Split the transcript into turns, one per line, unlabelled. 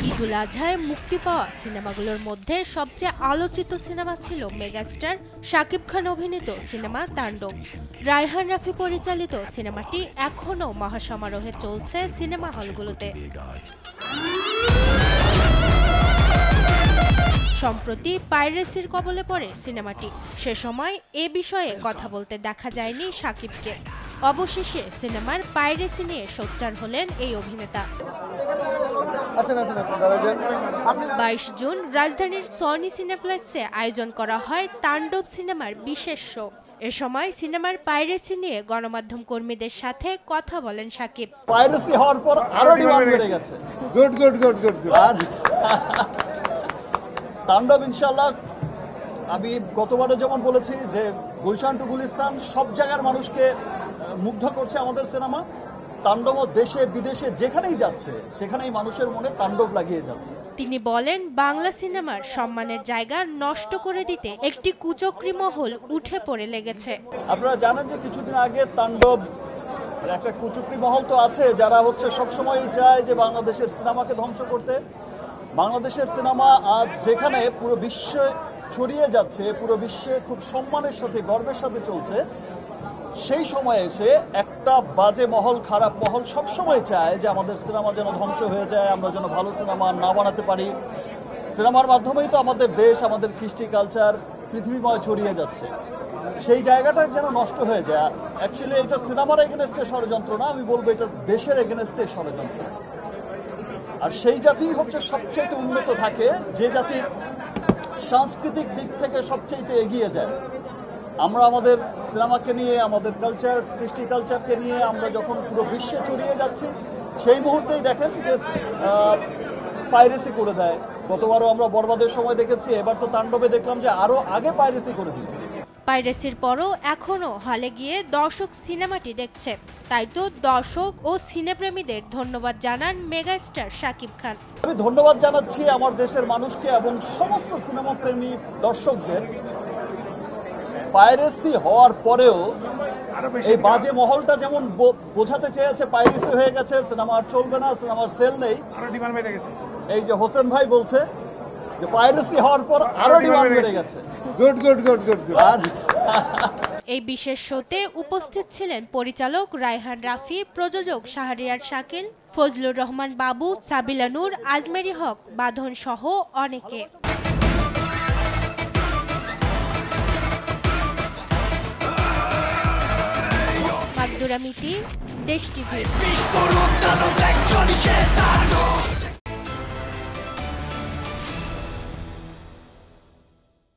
ঈদুল আজহায় মুক্তি পাওয়া সিনেমাগুলোর মধ্যে সবচেয়ে আলোচিত সিনেমা ছিল মেগাস্টার শাকিব খান অভিনীত সিনেমা তাণ্ডব। রায়হান রাফি পরিচালিত সিনেমাটি এখনও মহাসমারোহে চলছে সিনেমা হলগুলোতে। সম্প্রতি পাইরেসির কবলে পড়ে সিনেমাটি। সে সময় এ বিষয়ে কথা বলতে দেখা যায়নি শাকিবকে। অবশেষে সিনেমার পাইরেসি নিয়ে সোচ্চার হলেন এই অভিনেতা। 22 জুন রাজধানীর সনি সিনেপ্লেক্সে আয়োজন করা হয় তাণ্ডব সিনেমার বিশেষ শো। এ সময় সিনেমার পাইরেসি নিয়ে গণমাধ্যম কর্মীদের সাথে কথা বলেন শাকিব।
পাইরেসি হওয়ার পর আরো ডিমান্ড বেড়ে গেছে। Good good good good good. আর তাণ্ডব ইনশাআল্লাহ, আমি গতবারে যেমন বলেছি যে গুলশান টু গুলিস্তান সব জায়গার মানুষকে মুগ্ধ করছে আমাদের সিনেমা। তাণ্ডব দেশে বিদেশে যেখানেই যাচ্ছে সেখানেই মানুষের মনে তাণ্ডব লাগিয়ে যাচ্ছে। তিনি
বলেন, বাংলা সিনেমার সম্মানের জায়গা নষ্ট করে দিতে একটি কুচক্রী মহল উঠে পড়ে লেগেছে।
আপনারা জানেন যে কিছুদিন আগে তাণ্ডব একটা কুচক্রী মহল তো আছে যারা হচ্ছে সবসময়ই চায় যে বাংলাদেশের সিনেমাকে ধ্বংস করতে। বাংলাদেশের সিনেমা আজ যেখানে পুরো বিশ্বে ছড়িয়ে যাচ্ছে, পুরো বিশ্বে খুব সম্মানের সাথে গর্বের সাথে চলছে, সেই সময় এসে একটা বাজে মহল, খারাপ মহল সবসময় চায় যে আমাদের সিনেমা যেন ধ্বংস হয়ে যায়, আমরা যেন ভালো সিনেমা না বানাতে পারি। সিনেমার মাধ্যমেই তো আমাদের দেশ, আমাদের কৃষ্টি কালচার পৃথিবীময় ছড়িয়ে যাচ্ছে। সেই জায়গাটা যেন নষ্ট হয়ে যায়। অ্যাকচুয়ালি এটা সিনেমার এগেনস্টে ষড়যন্ত্র না, আমি বলবো এটা দেশের এগেনস্টে ষড়যন্ত্র। আর সেই জাতি হচ্ছে সবচেয়ে উন্নত থাকে যে জাতির সাংস্কৃতিক দিক থেকে সবচেয়ে এগিয়ে যায়। আমরা আমাদের সিনেমাকে নিয়ে, আমাদের কালচার, কৃষ্টি কালচারকে নিয়ে আমরা যখন পুরো বিশ্বে ছড়িয়ে যাচ্ছি, সেই মুহূর্তেই দেখেন যে পাইরেসি করে দেয়। গতবারও আমরা বরবাদের সময় দেখেছি, এবার তো তাণ্ডবে দেখলাম যে আরো আগে পাইরেসি করে দিল।
পাইরেসির পরও এখনো হলে গিয়ে দর্শক সিনেমাটি দেখছে। তাই তো দর্শক ও সিনেপ্রেমীদের ধন্যবাদ জানান মেগাস্টার শাকিব খান।
আমি ধন্যবাদ জানাচ্ছি আমার দেশের মানুষকে এবং সমস্ত সিনেমা প্রেমী দর্শকদের। পাইরেসি হওয়ার পরেও এই বাজে মহলটা যেমন বোঝাতে চেয়েছে পাইরেসি হয়ে গেছে, সিনেমা আর চলবে না, সিনেমার সেল নেই, এই যে হোসেন ভাই বলছে যে পাইরেসি হওয়ার পর আরো ডিমান্ড বেড়ে গেছে। Good good good good good. আর
এই বিশেষ শোতে উপস্থিত ছিলেন পরিচালক রায়হান রাফি, প্রযোজক শাহরিয়ার শাকিল, ফজলুর রহমান বাবু, সাবিলা নূর, আজমেরি হক, বাঁধন সহ অনেকে। মাকদুরা মিতি, দেশ টিভি।